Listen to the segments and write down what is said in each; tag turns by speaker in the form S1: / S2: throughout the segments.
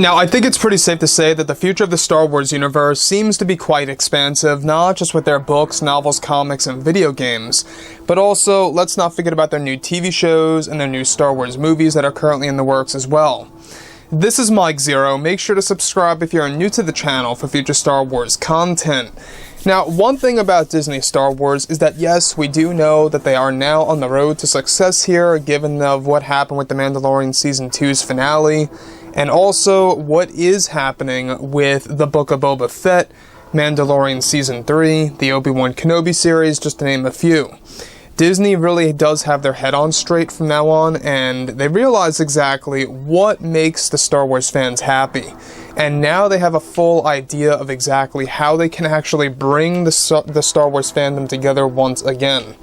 S1: Now, I think it's pretty safe to say that the future of the Star Wars universe seems to be quite expansive, not just with their books, novels, comics, and video games, but also, let's not forget about their new TV shows and their new Star Wars movies that are currently in the works as well. This is Mike Zero. Make sure to subscribe if you're new to the channel for future Star Wars content. Now, one thing about Disney Star Wars is that yes, we do know that they are now on the road to success here, given of what happened with The Mandalorian Season 2's finale, and also what is happening with the Book of Boba Fett, Mandalorian Season 3, the Obi-Wan Kenobi series, just to name a few. Disney really does have their head on straight from now on, and they realize exactly what makes the Star Wars fans happy. And now they have a full idea of exactly how they can actually bring the Star Wars fandom together once again.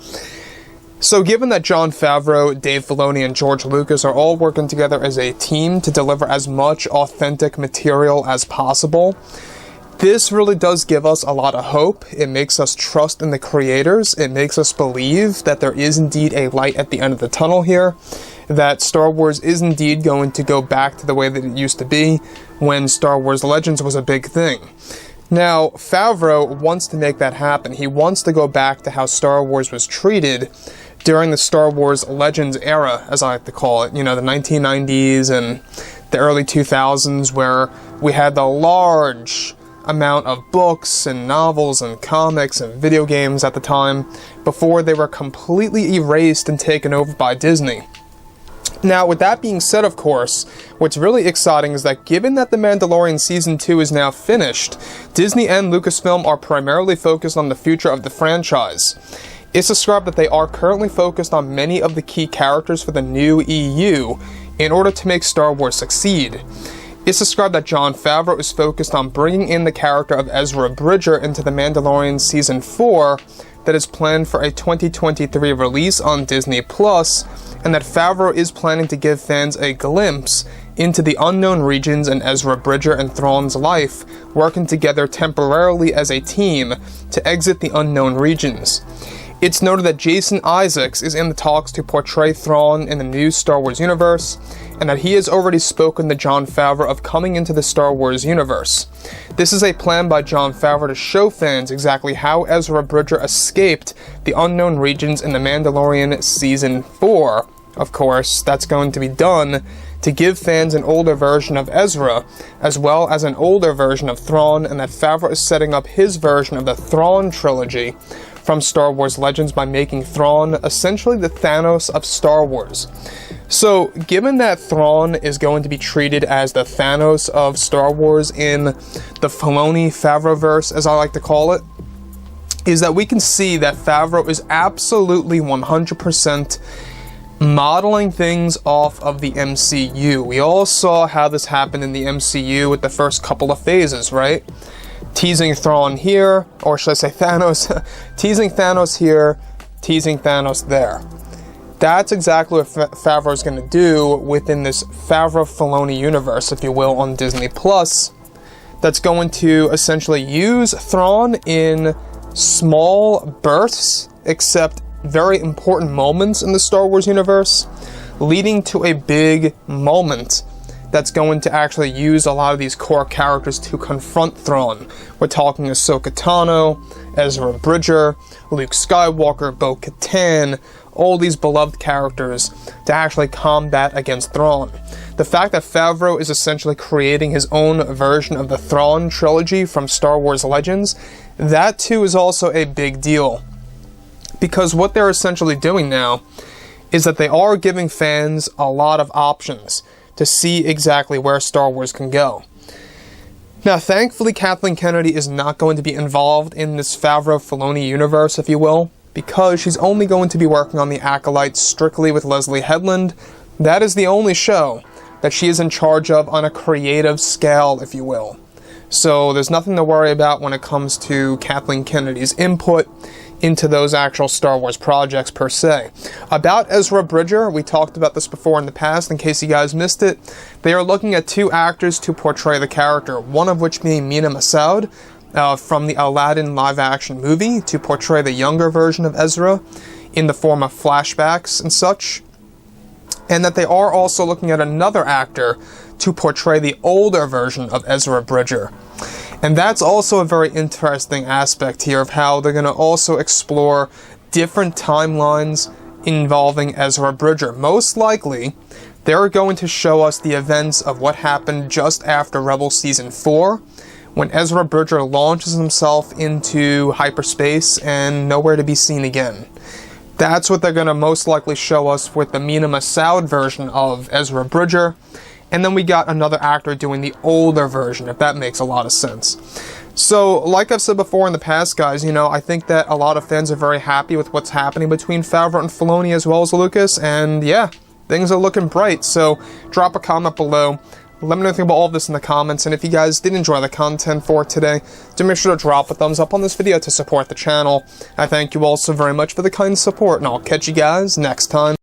S1: So given that Jon Favreau, Dave Filoni, and George Lucas are all working together as a team to deliver as much authentic material as possible, this really does give us a lot of hope. It makes us trust in the creators. It makes us believe that there is indeed a light at the end of the tunnel here, that Star Wars is indeed going to go back to the way that it used to be when Star Wars Legends was a big thing. Now, Favreau wants to make that happen. He wants to go back to how Star Wars was treated during the Star Wars Legends era, as I like to call it. You know, the 1990s and the early 2000s, where we had the large amount of books and novels and comics and video games at the time before they were completely erased and taken over by Disney. Now, with that being said, of course, what's really exciting is that given that The Mandalorian Season 2 is now finished, Disney and Lucasfilm are primarily focused on the future of the franchise. It's described that they are currently focused on many of the key characters for the new EU in order to make Star Wars succeed. It's described that Jon Favreau is focused on bringing in the character of Ezra Bridger into The Mandalorian Season 4 that is planned for a 2023 release on Disney+, and that Favreau is planning to give fans a glimpse into the unknown regions and Ezra Bridger and Thrawn's life, working together temporarily as a team to exit the unknown regions. It's noted that Jason Isaacs is in the talks to portray Thrawn in the new Star Wars universe, and that he has already spoken to Jon Favreau of coming into the Star Wars universe. This is a plan by Jon Favreau to show fans exactly how Ezra Bridger escaped the unknown regions in The Mandalorian Season 4. Of course, that's going to be done to give fans an older version of Ezra, as well as an older version of Thrawn, and that Favreau is setting up his version of the Thrawn trilogy from Star Wars Legends by making Thrawn essentially the Thanos of Star Wars. So, given that Thrawn is going to be treated as the Thanos of Star Wars in the Filoni-Favreau-verse, as I like to call it, is that we can see that Favreau is absolutely 100% modeling things off of the MCU. We all saw how this happened in the MCU with the first couple of phases, right? Teasing Thrawn here, or should I say Thanos, teasing Thanos here, teasing Thanos there. That's exactly what Favreau is going to do within this Favreau-Filoni universe, if you will, on Disney+. That's going to essentially use Thrawn in small bursts, except very important moments in the Star Wars universe, leading to a big moment that's going to actually use a lot of these core characters to confront Thrawn. We're talking Ahsoka Tano, Ezra Bridger, Luke Skywalker, Bo-Katan, all these beloved characters to actually combat against Thrawn. The fact that Favreau is essentially creating his own version of the Thrawn trilogy from Star Wars Legends, that too is also a big deal. Because what they're essentially doing now is that they are giving fans a lot of options to see exactly where Star Wars can go. Now, thankfully, Kathleen Kennedy is not going to be involved in this Favreau-Filoni universe, if you will, because she's only going to be working on The Acolyte strictly with Leslie Headland. That is the only show that she is in charge of on a creative scale, if you will. So there's nothing to worry about when it comes to Kathleen Kennedy's input into those actual Star Wars projects per se. About Ezra Bridger, we talked about this before in the past, in case you guys missed it. They are looking at two actors to portray the character, one of which being Mena Massoud from the Aladdin live-action movie, to portray the younger version of Ezra in the form of flashbacks and such. and that they are also looking at another actor to portray the older version of Ezra Bridger. And that's also a very interesting aspect here of how they're going to also explore different timelines involving Ezra Bridger. Most likely, they're going to show us the events of what happened just after Rebels Season 4, when Ezra Bridger launches himself into hyperspace and nowhere to be seen again. That's what they're going to most likely show us with the Mina Massoud version of Ezra Bridger. And then we got another actor doing the older version, if that makes a lot of sense. So, like I've said before in the past, guys, I think that a lot of fans are very happy with what's happening between Favreau and Filoni as well as Lucas, and yeah, things are looking bright. So, drop a comment below. Let me know anything about all of this in the comments, and if you guys did enjoy the content for today, do make sure to drop a thumbs up on this video to support the channel. I thank you all so very much for the kind support, and I'll catch you guys next time.